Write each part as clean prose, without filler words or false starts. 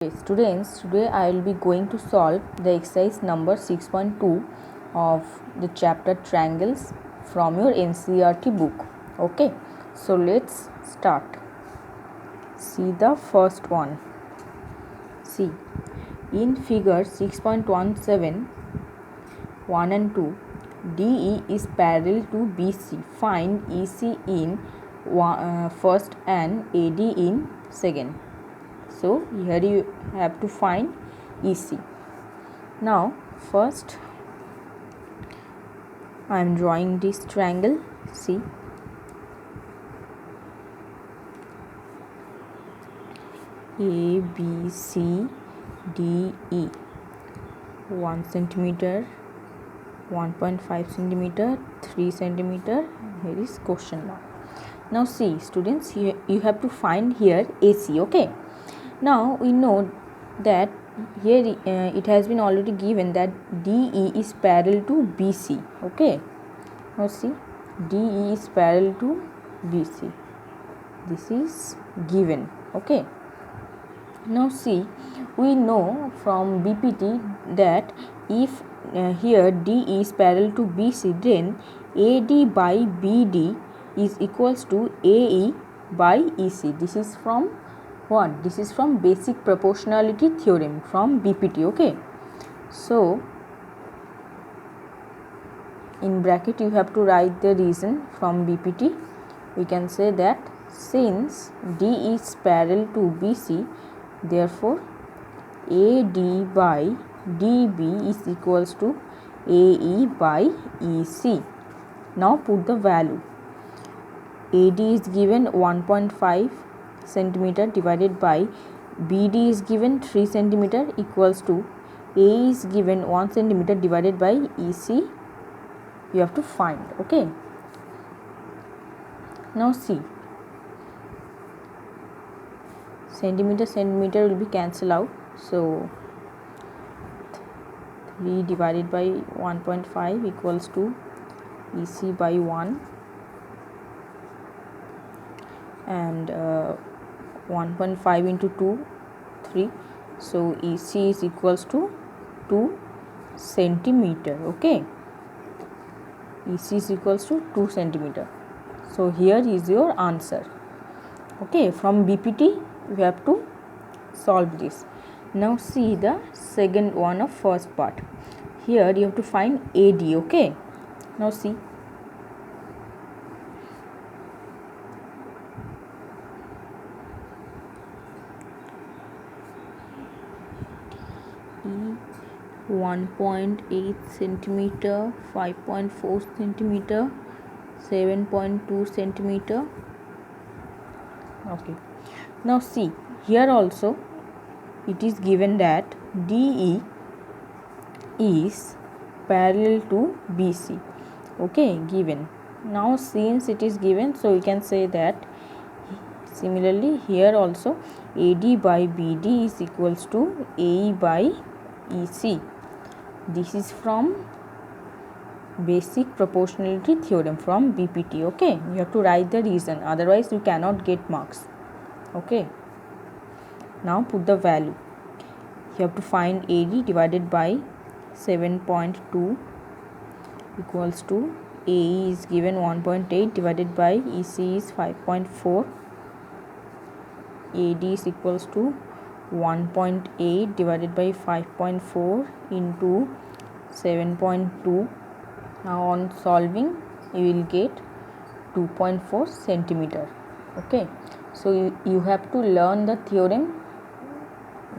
Okay, students, today I will be going to solve the exercise number 6.2 of the chapter triangles from your NCERT book. Okay, so let's start. See the first one. See, in figure 6.17, 1 and 2, DE is parallel to BC. Find EC in first and AD in second. So here you have to find EC. Now first I am drawing this triangle. See, A B C D E, 1 centimeter, 1.5 centimeter, 3 centimeter. Here is question mark. Now see, students, you have to find here AC. Okay, now we know that here it has been already given that DE is parallel to BC. Okay, now see, DE is parallel to BC. This is given. Okay, now see, we know from BPT that if here DE is parallel to BC, then AD by BD is equals to AE by EC. This is from what? This is from basic proportionality theorem from BPT. Okay, so in bracket you have to write the reason from BPT. We can say that since D is parallel to BC, therefore AD by DB is equals to AE by EC. Now put the value. AD is given 1.5 centimeter divided by BD is given 3 centimeter equals to A is given 1 centimeter divided by EC. You have to find. Okay, now see, centimeter will be cancelled out, so 3 divided by 1.5 equals to EC by 1, and 1.5 into 2, 3, so EC is equals to 2 centimeter. Okay, EC is equals to 2 centimeter. So here is your answer. Okay, from BPT you have to solve this. Now see the second one of first part. Here you have to find AD. Okay, now see, E 1.8 centimeter, 5.4 centimeter, 7.2 centimeter. Okay, now see, here also it is given that DE is parallel to BC. Okay, given. Now since it is given, so we can say that similarly here also AD by BD is equals to AE by EC. This is from basic proportionality theorem from BPT. Okay, you have to write the reason, otherwise you cannot get marks. Okay, now put the value. You have to find AD divided by 7.2 equals to AE is given 1.8 divided by EC is 5.4. AD is equals to 1.8 divided by 5.4 into 7.2. Now on solving you will get 2.4 centimeter. Okay, so you have to learn the theorem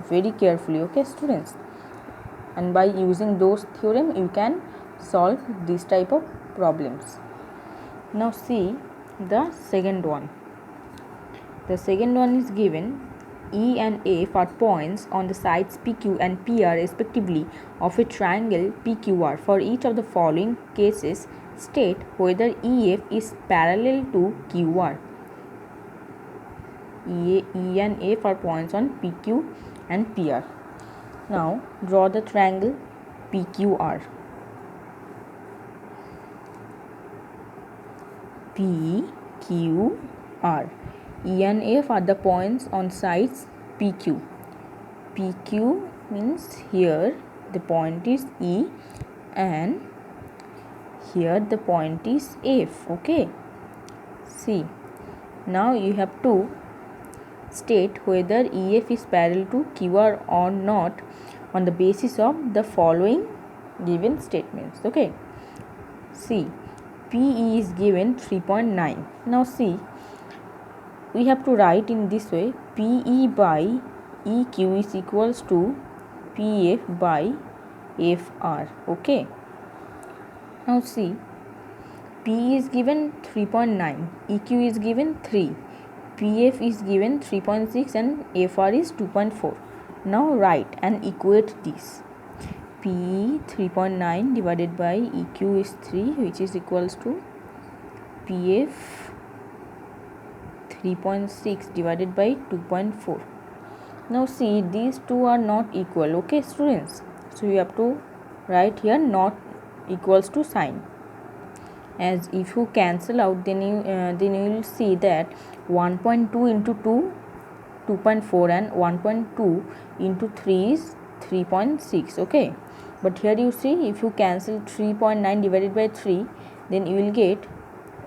very carefully. Okay, students, and by using those theorem you can solve this type of problems. Now see the second one. The second one is given E and F are points on the sides PQ and PR respectively of a triangle PQR. For each of the following cases, state whether EF is parallel to QR. E and F are points on PQ and PR. Now draw the triangle PQR. PQR. E and F are the points on sides PQ. PQ means here the point is E and here the point is F. Okay, see, now you have to state whether EF is parallel to QR or not on the basis of the following given statements. Okay, see, PE is given 3.9. Now see, we have to write in this way: PE by EQ is equals to PF by FR. Okay, now see, P is given 3.9, EQ is given 3, PF is given 3.6 and FR is 2.4. Now write and equate this. P 3.9 divided by EQ is 3, which is equals to PF 3.6 divided by 2.4. Now see, these two are not equal. Okay students, so you have to write here not equals to sign, as if you cancel out then you will see that 1.2 into 2 2.4 and 1.2 into 3 is 3.6. okay, but here you see, if you cancel 3.9 divided by 3, then you will get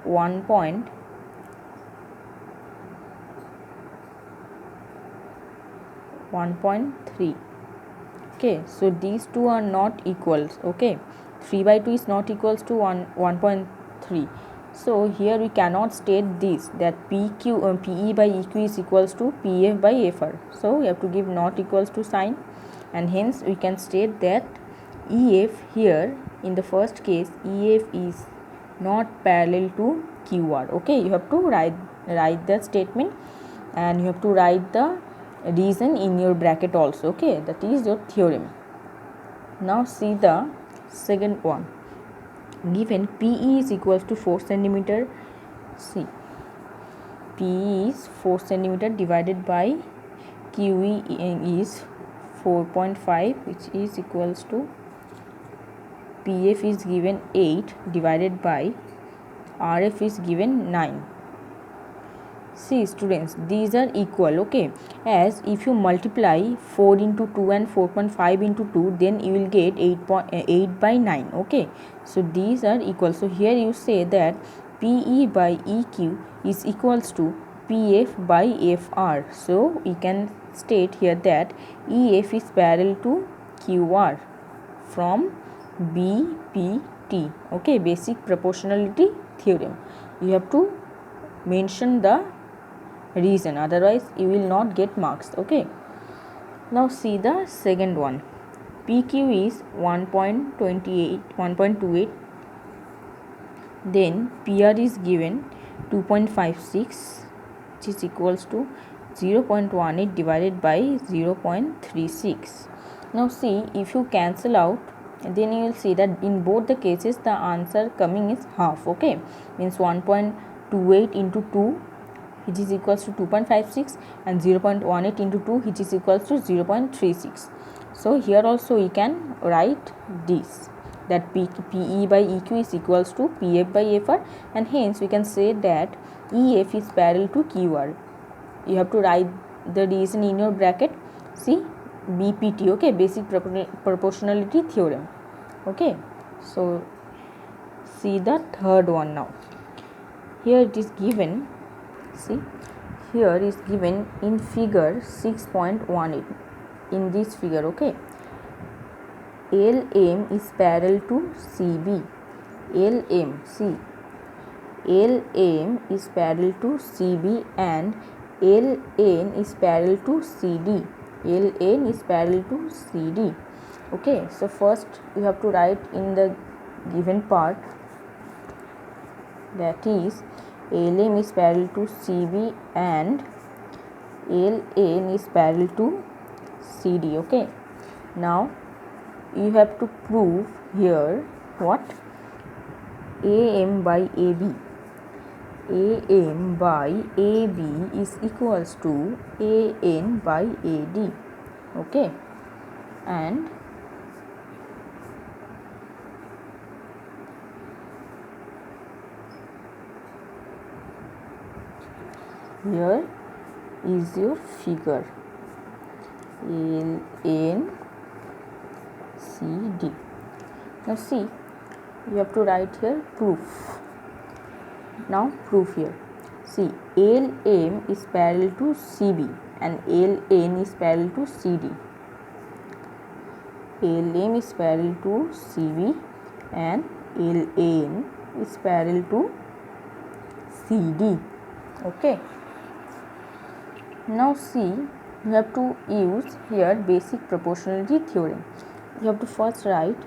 1.3. Okay, so these two are not equals. Okay, 3 by 2 is not equals to 1.3. So here we cannot state this, that PE by EQ is equals to PF by FR. So we have to give not equals to sign, and hence we can state that EF here in the first case, EF is not parallel to QR. Okay, you have to write the statement and you have to write the reason in your bracket also. Okay, that is your theorem. Now see the second one. Given PE is equals to 4 centimeter. See, PE is 4 centimeter divided by QE is 4.5, which is equals to PF is given 8 divided by RF is given 9. See students, these are equal. Okay, as if you multiply 4 into 2 and 4.5 into 2, then you will get 8 by 9. Okay, so these are equal. So here you say that PE by EQ is equals to PF by FR. So we can state here that EF is parallel to QR from BPT. Okay, basic proportionality theorem. You have to mention the reason, otherwise you will not get marks. Okay, now see the second one. PQ is 1.28, then PR is given 2.56, which is equals to 0.18 divided by 0.36. now see, if you cancel out, then you will see that in both the cases the answer coming is half. Okay, means 1.28 into 2, which is equals to 2.56, and 0.18 into 2, which is equals to 0.36. so here also we can write this, that PE by EQ is equals to PF by FR, and hence we can say that EF is parallel to QR. You have to write the reason in your bracket. See, BPT. Okay, basic proportionality theorem. Okay, so see the third one now. Here it is given. See, here is given in figure 6.18. in this figure. Okay, LM is parallel to CB. LM, see, LM is parallel to CB and LN is parallel to CD. LN is parallel to CD. Okay, so first you have to write in the given part, that is LM is parallel to CB and LN is parallel to CD. Okay, now you have to prove here what? AM by AB. AM by AB is equals to AN by AD. Okay, and here is your figure, LN CD. Now see, you have to write here proof. Now proof here. See, LM is parallel to CB and LN is parallel to CD. LM is parallel to CB and LN is parallel to CD. Okay. Now see, you have to use here basic proportionality theorem. You have to first write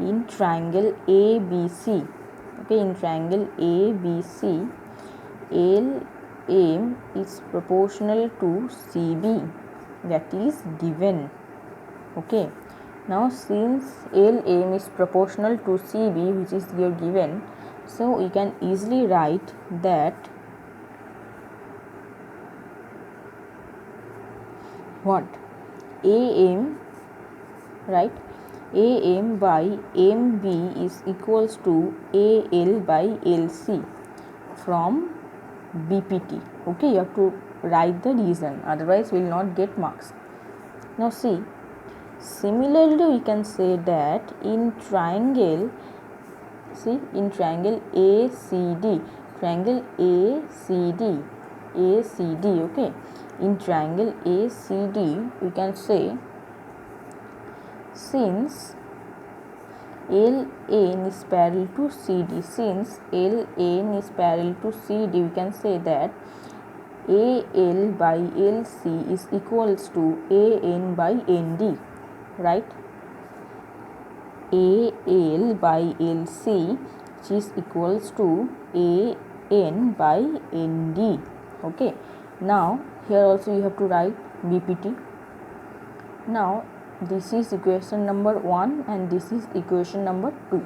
in triangle ABC. Okay, in triangle ABC, LM is proportional to CB, that is given. Okay, now since LM is proportional to CB, which is here given, so we can easily write that what AM, right, AM by MB is equals to AL by LC from BPT. Okay, you have to write the reason, otherwise we will not get marks. Now see, similarly we can say that in triangle, see, in triangle ACD, okay, in triangle ACD we can say, since LN is parallel to CD, we can say that AL by LC is equals to AN by ND, right? AL by LC, which is equals to AN by ND. Okay, now here also you have to write BPT. Now this is equation number 1 and this is equation number 2.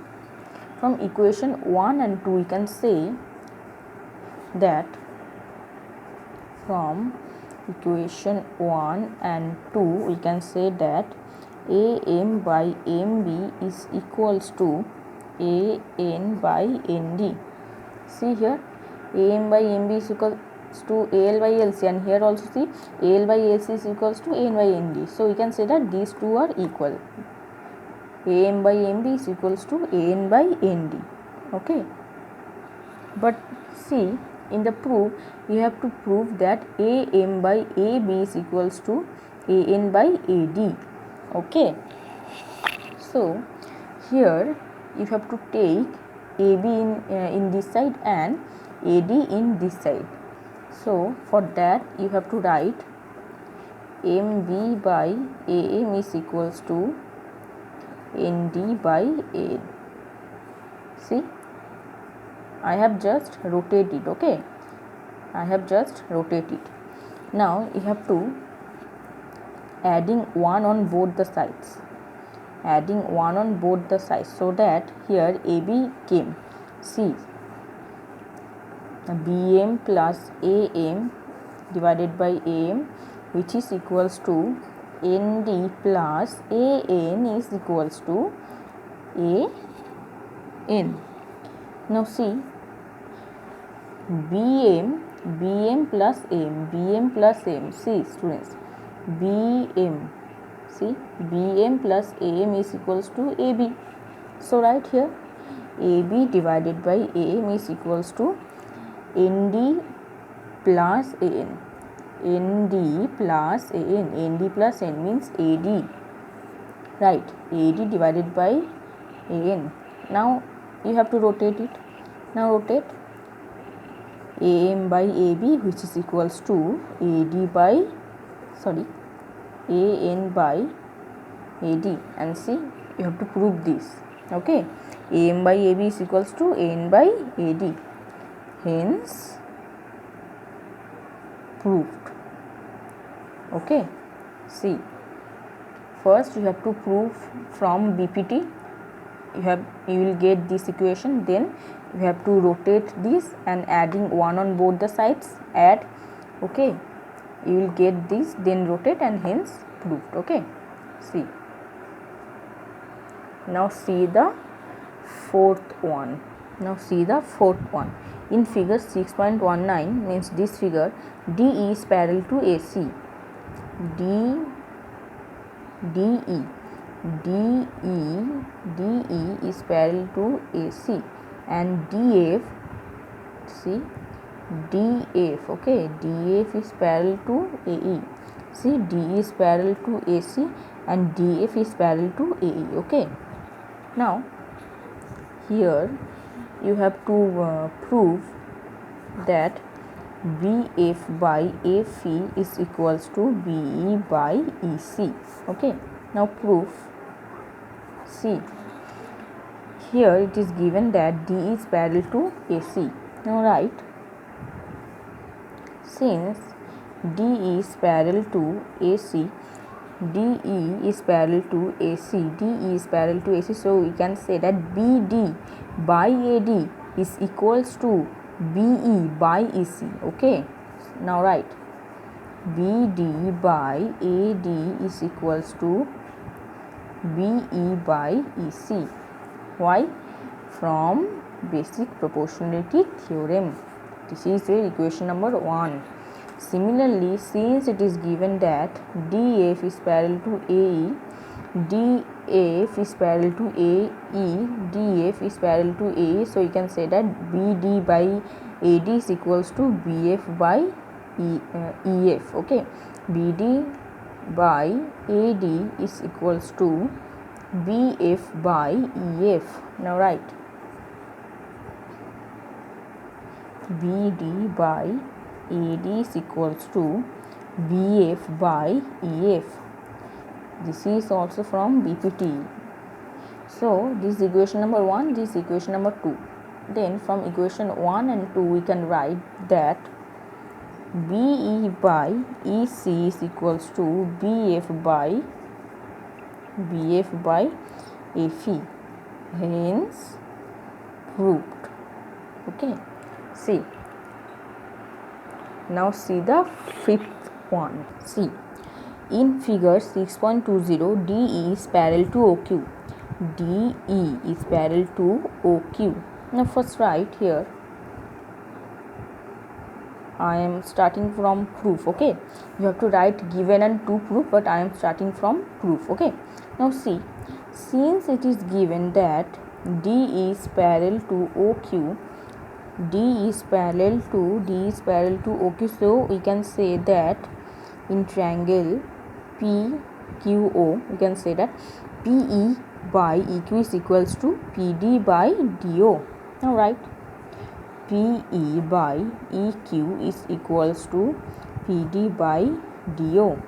From equation 1 and 2 we can say that, from equation 1 and 2 we can say that AM by MB is equals to AN by ND. See here, AM by MB is equals to AL by LC, and here also see AL by LC is equals to AN by ND. So we can say that these two are equal. AM by MB is equals to AN by ND. Okay, but see, in the proof you have to prove that AM by AB is equals to AN by AD. Okay, so here you have to take AB in this side and AD in this side. So for that you have to write MB by AM is equals to ND by AN. See, I have just rotated. Okay, I have just rotated. Now you have to adding 1 on both the sides, so that here AB came. See, BM plus AM divided by AM, which is equals to ND plus AN is equals to AN. Now see, BM plus AM, see students, BM plus AM is equals to AB. So right here, AB divided by AM is equals to ND plus AN. ND plus N means AD, right? AD divided by AN. Now you have to rotate it. Now rotate AM by AB, which is equals to AN by AD, and see, you have to prove this. Okay, AM by AB is equals to AN by AD, hence proved. Okay, see, first you have to prove from BPT. You will get this equation, then you have to rotate this and adding 1 on both the sides, add. Okay, you will get this, then rotate, and hence proved. Okay, see, now see the fourth one. In figure 6.19 means this figure, DE is parallel to AC. DE is parallel to AC, and DF, see, DF, okay, DF is parallel to AE. See, DE is parallel to AC and DF is parallel to AE. Okay, now here you have to prove that BF by FE is equals to BE by EC. Okay, now proof. See, here it is given that DE is parallel to AC. Now write, since DE is parallel to AC, DE is parallel to AC, DE is parallel to AC, so we can say that BD by AD is equals to BE by EC. Okay, now write, BD by AD is equals to BE by EC. Why? From basic proportionality theorem. This is your equation number 1. Similarly, since it is given that DF is parallel to AE, DF is parallel to AE, DF is parallel to AE, so you can say that BD by AD is equals to BF by EF. Okay, BD by AD is equals to BF by EF. Now write, BD by AD is equals to BF by EF. This is also from BPT. So this is equation number 1, this is equation number 2. Then from equation 1 and 2 we can write that BE by EC is equals to BF by FE. Hence proved. Okay, see. Now see the fifth one. See, in figure 6.20, DE is parallel to OQ. DE is parallel to OQ. Now first write here, I am starting from proof. Okay, you have to write given and to proof, but I am starting from proof. Okay, now see, since it is given that DE is parallel to OQ, D is parallel to OQ, so we can say that in triangle PQO, we can say that PE by EQ is equals to PD by DO. Now write, PE by EQ is equals to PD by DO.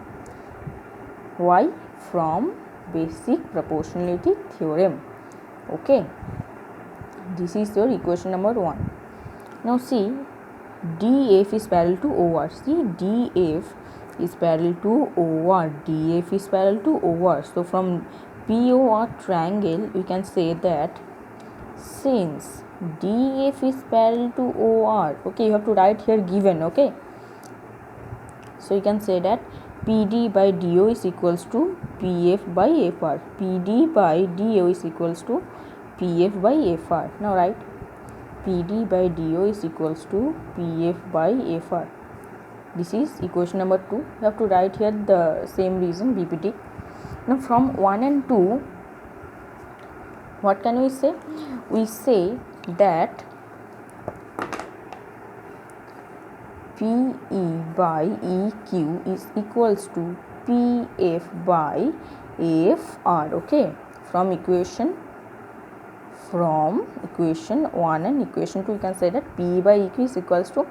Why? From basic proportionality theorem. Okay, this is your equation number 1. Now see, DF is parallel to OR. See, DF is parallel to OR. DF is parallel to OR. So from POR triangle, we can say that since DF is parallel to OR, okay, you have to write here given. Okay, so you can say that PD by DO is equals to PF by FR. PD by DO is equals to PF by FR. Now write, PD by DO is equals to PF by FR. This is equation number 2. You have to write here the same reason, BPT. Now from 1 and 2, what can we say? We say that PE by EQ is equals to PF by AFR. Okay, from equation 1 and equation 2, you can say that PE by EQ is equals to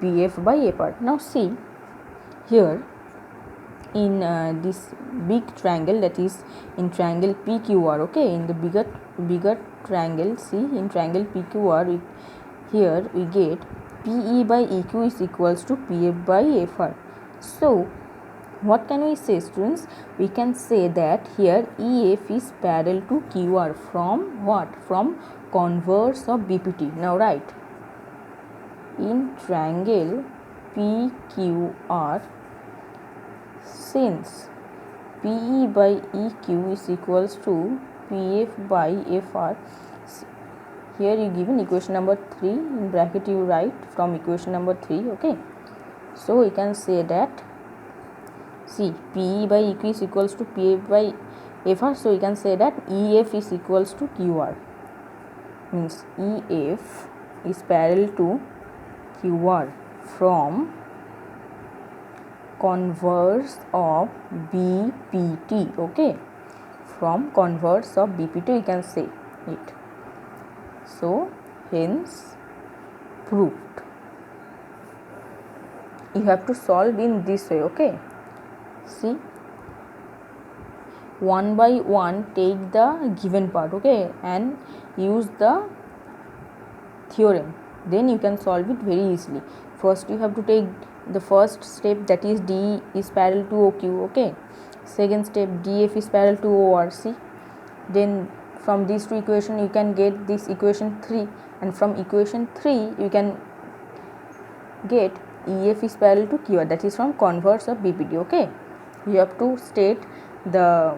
PF by AFR. Now see here in this big triangle, that is in triangle PQR. Okay, in the bigger triangle, see, in triangle PQR, here we get PE by EQ is equals to PF by FR. So what can we say, students? We can say that here EF is parallel to QR from what? From converse of BPT. Now write, in triangle PQR, since PE by EQ is equals to PF by FR, here you given equation number 3, in bracket you write from equation number 3. Okay, so we can say that see PE by EQ is equals to PA by FR, so we can say that EF is equals to QR, means EF is parallel to QR from converse of BPT. Okay, from converse of BPT we can say it. So hence proved. You have to solve in this way. Okay, see, one by one take the given part, okay, and use the theorem, then you can solve it very easily. First you have to take the first step, that is D is parallel to OQ. Okay, second step DF is parallel to ORC. Then from these two equation you can get this equation 3, and from equation 3 you can get EF is parallel to QR, that is from converse of BPT. Okay, you have to state the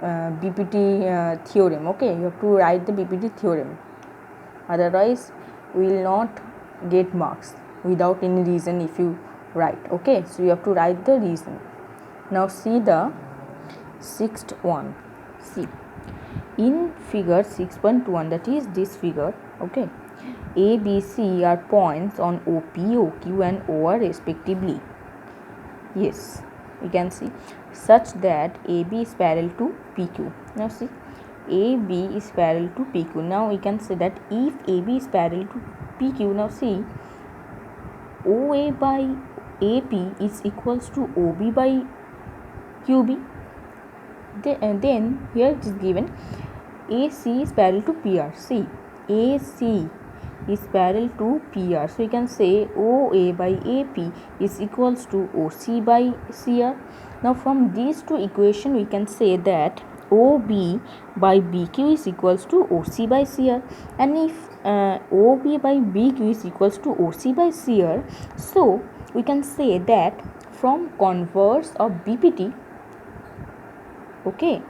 BPT theorem. Okay, you have to write the BPT theorem, otherwise we will not get marks without any reason if you write. Okay, so you have to write the reason. Now see the sixth one. See, in figure 6.1, that is this figure. Okay, A, B, C are points on OP, OQ and OR respectively. Yes, you can see, such that AB is parallel to PQ. Now see, AB is parallel to PQ. Now we can say that if AB is parallel to PQ, now see, OA by AP is equals to OB by QB. Then here it is given AC is parallel to PR. See, AC is parallel to PR, so you can say OA by AP is equals to OC by CR. Now from these two equations we can say that OB by BQ is equals to OC by CR, and if OB by BQ is equals to OC by CR, so we can say that from converse of BPT, okay,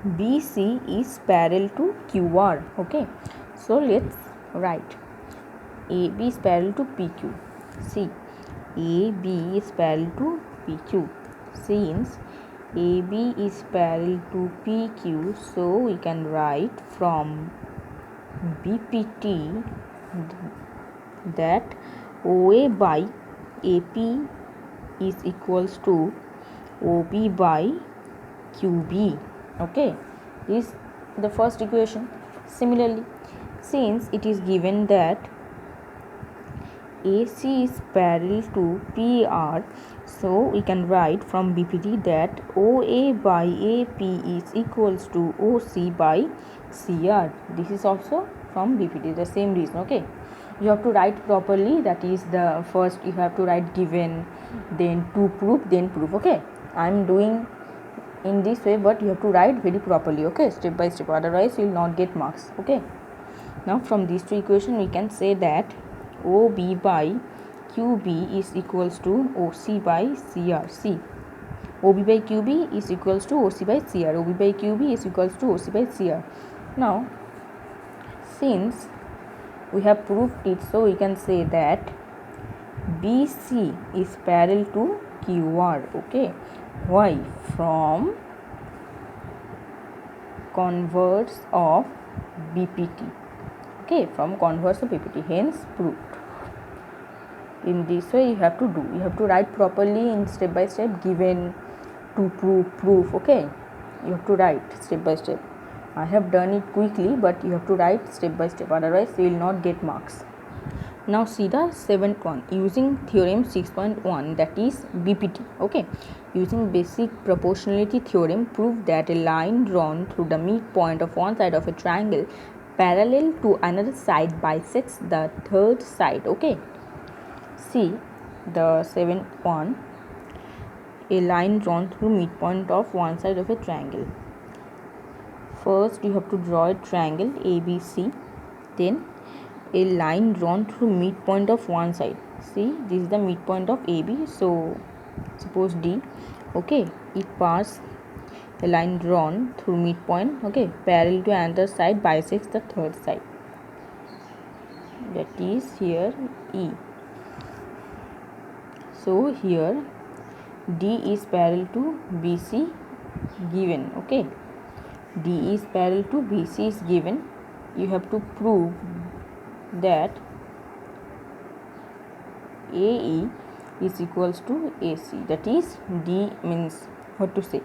BC is parallel to QR. Okay, so let's write AB is parallel to PQ. See, AB is parallel to PQ. Since AB is parallel to PQ, so we can write from BPT that OA by AP is equals to OB by QB. Okay, this is the first equation. Similarly, since it is given that AC is parallel to PR, so we can write from BPT that OA by AP is equals to OC by CR. This is also from BPT, the same reason. Okay, you have to write properly, that is the first you have to write given, then to prove, then proof. Okay, I am doing in this way, but you have to write very properly. Okay, step by step, otherwise you will not get marks. Okay, now from these two equations we can say that OB by QB is equals to OC by CR. See, OB by QB is equals to OC by CR. OB by QB is equals to OC by CR. Now since we have proved it, so we can say that BC is parallel to QR. Okay, why? From converse of BPT. Okay, from converse of BPT, hence proved. In this way you have to do, you have to write properly in step by step, given, to prove, proof. Okay, you have to write step by step. I have done it quickly, but you have to write step by step, otherwise you will not get marks. Now see the seventh one, using theorem 6.1, that is BPT. Okay, using basic proportionality theorem, prove that a line drawn through the midpoint of one side of a triangle parallel to another side bisects the third side. Okay, see the seventh one, a line drawn through midpoint of one side of a triangle. First you have to draw a triangle ABC, then a line drawn through midpoint of one side. See, this is the midpoint of AB, so suppose D. Okay, it passes a line drawn through midpoint, okay, parallel to another side bisects the third side, that is here E. So here D is parallel to BC given, okay, D is parallel to BC is given. You have to prove that AE is equals to AC, that is D means what to say,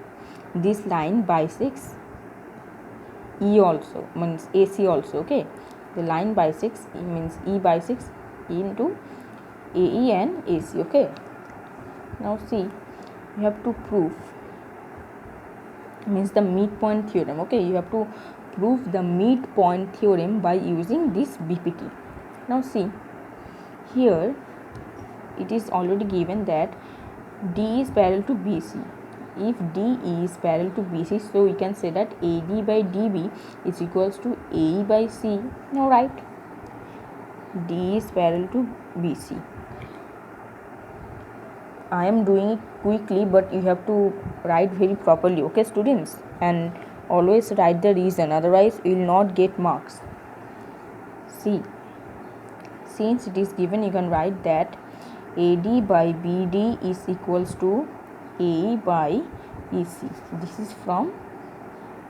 this line bisects E also, means AC also, okay, the line bisects means E bisects E into AE and AC, okay. Now see, you have to prove means the midpoint theorem, okay, you have to prove the midpoint theorem by using this BPT. Now see, here it is already given that D is parallel to BC. If DE is parallel to BC, so we can say that AD by DB is equals to AE by C. Now write D is parallel to BC. I am doing it quickly, but you have to write very properly, okay students, and always write the reason, otherwise you will not get marks. See, since it is given, you can write that AD by BD is equals to AE by EC. This is from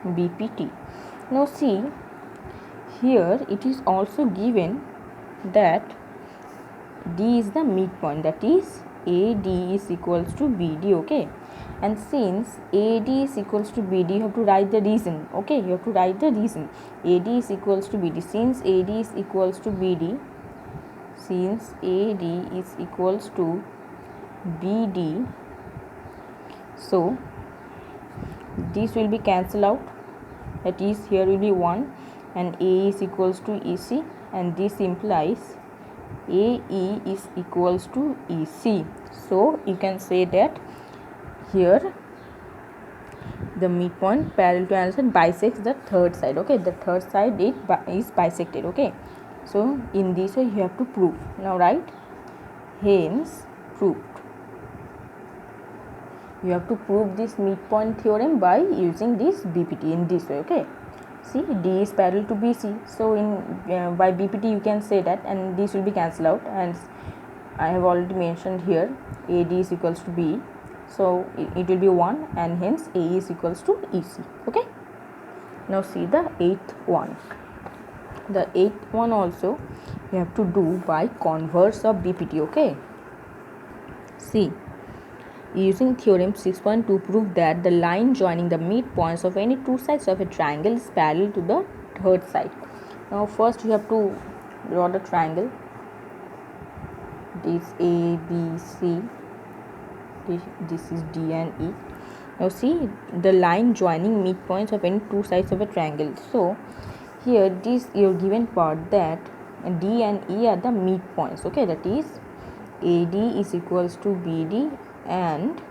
BPT. Now see, here it is also given that D is the midpoint, that is AD is equals to BD, okay, and since AD is equals to BD, you have to write the reason, okay, you have to write the reason. AD is equals to BD, since AD is equals to BD, since AD is equals to BD, so this will be cancelled out, that is here will be 1 and A is equals to EC, and this implies AE is equals to EC. So you can say that here the midpoint parallel to another side bisects the third side, okay, the third side is bisected, okay. So in this way you have to prove. Now write hence proved. You have to prove this midpoint theorem by using this BPT in this way, okay. See, D is parallel to BC, so in by BPT you can say that, and this will be cancelled out, and I have already mentioned here AD is equals to B, so it will be 1 and hence A is equals to EC, okay. Now see the 8th one. The 8th one also you have to do by converse of BPT, okay. See, using theorem 6.2 prove that the line joining the midpoints of any two sides of a triangle is parallel to the third side. Now first you have to draw the triangle. This A, B, C, this is D and E. Now see, the line joining midpoints of any two sides of a triangle. So here this your given part that D and E are the midpoints, okay, that is AD is equals to BD and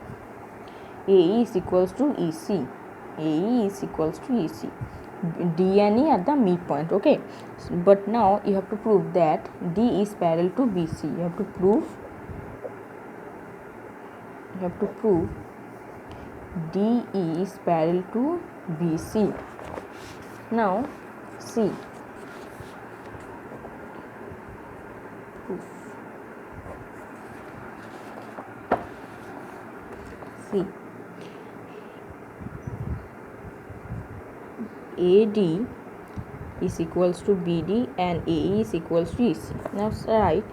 AE is equals to EC. AE is equals to EC. D and E are the midpoint, okay. But now you have to prove that D is parallel to BC. You have to prove DE is parallel to BC. Now see, see, AD is equals to BD and AE is equals to EC. Now write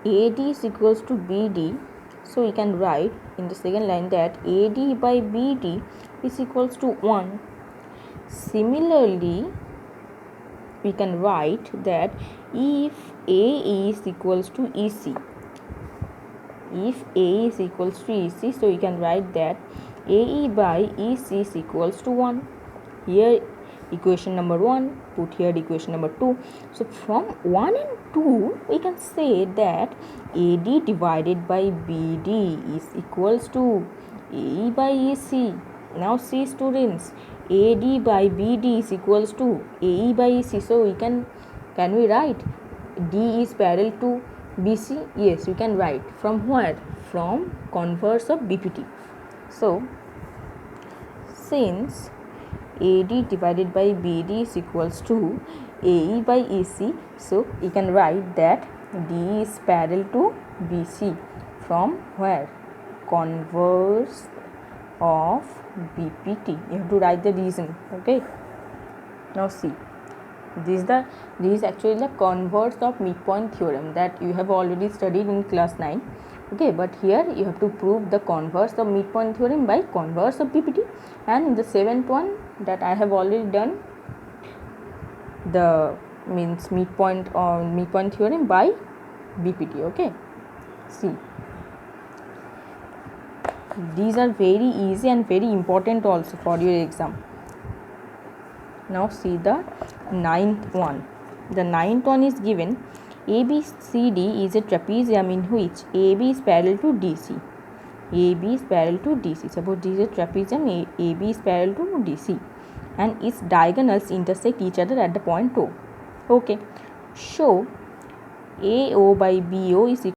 AD is equals to BD, so you can write in the second line that AD by BD is equals to 1. Similarly, we can write that if AE is equals to EC, if AE is equals to EC, so you can write that AE by EC is equals to 1. Here equation number 1, put here equation number 2. So from 1 and 2 we can say that AD divided by BD is equals to AE by EC. Now see students, AD by BD is equals to AE by EC. So we can we write D is parallel to BC? Yes, we can write. From where? From converse of BPT. So since AD divided by BD is equals to AE by EC, so you can write that D is parallel to BC from where? Converse of BPT. You have to write the reason. Okay. Now see, this is actually the converse of midpoint theorem that you have already studied in class 9. Okay, but here you have to prove the converse of midpoint theorem by converse of BPT, and in the 7th one that I have already done the midpoint theorem by BPT. Okay, see, these are very easy and very important also for your exam. Now see the 9th one. The 9th one is given ABCD is a trapezium in which AB is parallel to DC. AB is parallel to DC. Suppose this is a trapezium, AB is parallel to DC, and its diagonals intersect each other at the point O. Okay, so AO by BO is